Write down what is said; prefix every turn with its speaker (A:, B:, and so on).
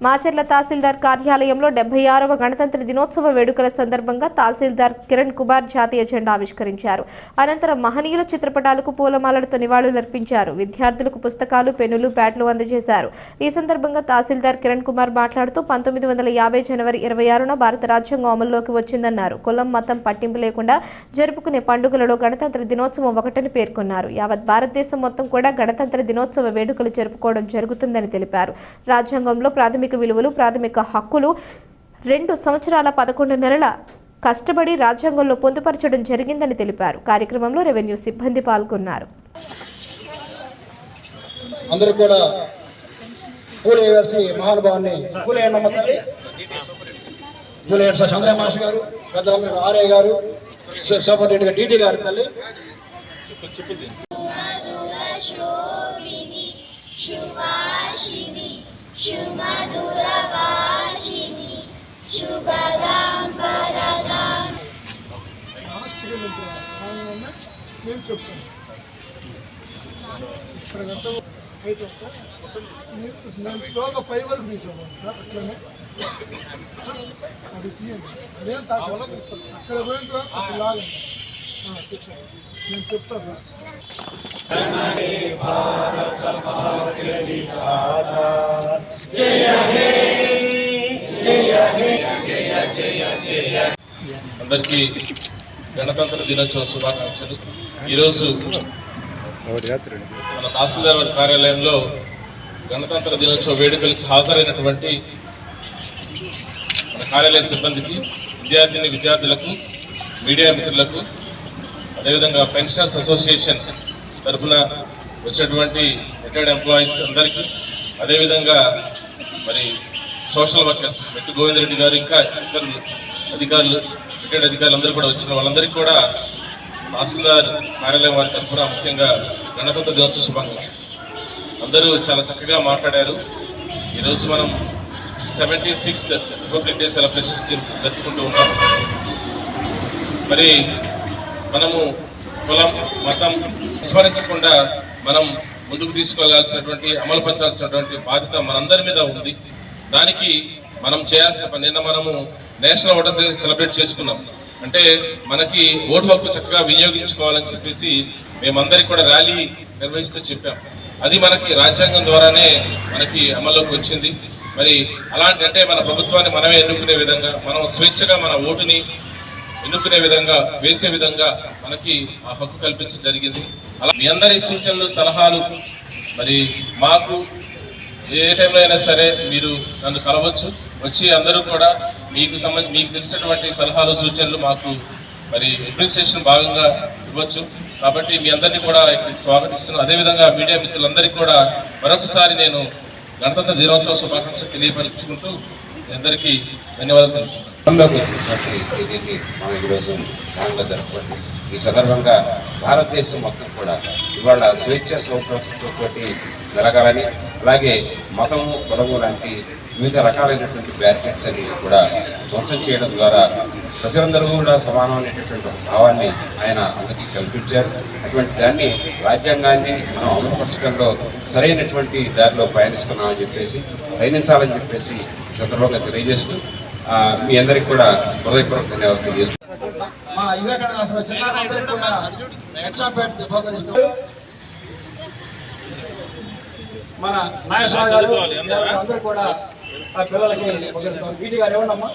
A: మాచర్ల తహసీల్దార్ కార్యాలయంలో 76వ గణతంత్ర దినోత్సవ వేడుకల సందర్భంగా తహసీల్దార్ కిరణ్ కుమార్ జాతీయ జెండా ఆవిష్కరించారు. అనంతరం మహనీయుల చిత్రపటాలకు పూలమాలలతో నివాళులర్పించారు. విద్యార్థులకు పుస్తకాలు, పెన్నులు, ప్యాడ్లు అందజేశారు. ఈ సందర్భంగా తహసీల్దార్ కిరణ్ కుమార్ మాట్లాడుతూ 1950 జనవరి 26న భారత రాజ్యాంగం అమల్లోకి వచ్చిందన్నారు. కులం, మతం పట్టింపు లేకుండా జరుపుకునే పండుగలలో గణతంత్ర దినోత్సవం ఒకటని పేర్కొన్నారు. యావత్ భారతదేశం మొత్తం కూడా గణతంత్ర దినోత్సవ వేడుకలు జరుపుకోవడం జరుగుతుందని తెలిపారు. రాజ్యాంగంలో ప్రాథమిక విలువలు, ప్రాథమిక హక్కులు 2 సంవత్సరాల 11 నెలల కష్టపడి రాజ్యాంగంలో పొందుపరచడం జరిగిందని తెలిపారు. కార్యక్రమంలో రెవెన్యూ సిబ్బంది పాల్గొన్నారు.
B: అందరూ కూడా పూలు వేయాల్సి మహానుభావాన్ని పూలు వేయండి అమ్మ తల్లి. పూలు వేయండి సార్. చంద్రయ్య మాస్టర్ గారు, పెద్దలందరూ ఆర్ఏ గారు, సూపరింటెండెంట్ గారు, డీటీ గారు తల్లి.
C: నేను చెప్తాను నేను స్లోగా పై వరకు తీసుకోవాలి సార్. అట్లనే అది తీయండి. అదేం తాకాలి అక్కడ పోయిన తర్వాత అక్కడ లాగండి. నేను చెప్తాను
D: అందరికీ గణతంత్ర దినోత్సవ శుభాకాంక్షలు. ఈరోజు మన తహసీల్దార్ కార్యాలయంలో గణతంత్ర దినోత్సవ వేడుకలకు హాజరైనటువంటి మన కార్యాలయ సిబ్బందికి, విద్యార్థులకు, మీడియా మిత్రులకు, అదేవిధంగా పెన్షనర్స్ అసోసియేషన్ తరఫున వచ్చినటువంటి రిటైర్డ్ ఎంప్లాయీస్ అందరికీ, అదేవిధంగా మరి సోషల్ వర్కర్స్ మెట్టు గోవిందరెడ్డి గారు, ఇంకా ఇతరులు అధికారులు, రిటైర్డ్ అధికారులు అందరూ కూడా వచ్చిన వాళ్ళందరికీ కూడా తహసీల్దార్ కార్యాలయం వారి తరఫున ముఖ్యంగా గణతంత్ర దినోత్సవ శుభాకాంక్షలు. అందరూ చాలా చక్కగా మాట్లాడారు. ఈరోజు మనం 76th రిపబ్లిక్ డే సెలబ్రేషన్స్ జరుపుకుంటూ ఉంటాం. మరి మనము కులం, మతం విస్మరించకుండా మనం ముందుకు తీసుకెళ్లాల్సినటువంటి, అమలు పరచాల్సినటువంటి బాధ్యత మనందరి మీద ఉంది. దానికి మనం చేయాల్సిన పని, నిన్న మనము నేషనల్ ఓటర్స్ డే సెలబ్రేట్ చేసుకున్నాం. అంటే మనకి ఓటు హక్కు చక్కగా వినియోగించుకోవాలని చెప్పేసి మేమందరికి కూడా ర్యాలీ నిర్వహిస్తూ చెప్పాం. అది మనకి రాజ్యాంగం ద్వారానే మనకి అమల్లోకి వచ్చింది. మరి అలాంటి అంటే మన ప్రభుత్వాన్ని మనమే ఎన్నుకునే విధంగా, మనం స్వేచ్ఛగా మన ఓటుని ఎన్నుకునే విధంగా, వేసే విధంగా మనకి ఆ హక్కు కల్పించడం జరిగింది. అలా మీ అందరి సూచనలు, సలహాలు మరి మాకు ఏ టైంలో అయినా సరే మీరు నన్ను కలవచ్చు. వచ్చి అందరూ కూడా మీకు తెలిసినటువంటి సలహాలు, సూచనలు మాకు మరి అడ్మినిస్ట్రేషన్ భాగంగా ఇవ్వచ్చు. కాబట్టి మీ అందరినీ కూడా ఇక్కడికి స్వాగతిస్తున్నాను. అదేవిధంగా మీడియా మిత్రులందరికీ కూడా మరొకసారి నేను గణతంత్ర దినోత్సవ శుభాకాంక్షలు తెలియపరుచుకుంటూ మీ అందరికీ ధన్యవాదాలు.
E: ఈ సందర్భంగా భారతదేశం మొత్తం కూడా ఇవాళ స్వేచ్ఛ సౌకర్యంతో జరగాలని, అలాగే మతము, కులము లాంటి వివిధ రకాలైనటువంటి బ్యారికేడ్స్ అని కూడా ధ్వంసం చేయడం ద్వారా ప్రజలందరూ కూడా సమానమైనటువంటి భావాన్ని ఆయన అందరికీ కల్పించారు. అటువంటి దాన్ని, రాజ్యాంగాన్ని మనం అమలుపరచడంలో సరైనటువంటి దారిలో పయనిస్తున్నామని చెప్పేసి, ప్రయత్నించాలని చెప్పేసి ఈ సందర్భంగా తెలియజేస్తూ మీ అందరికీ కూడా హృదయపూర్వక ధన్యవాదాలు తెలియజేస్తున్నాను.
B: మన నాగేశ్వరరావు గారు అందరూ కూడా ఆ పిల్లలకి డీటీ గారు ఇవ్వండి అమ్మా.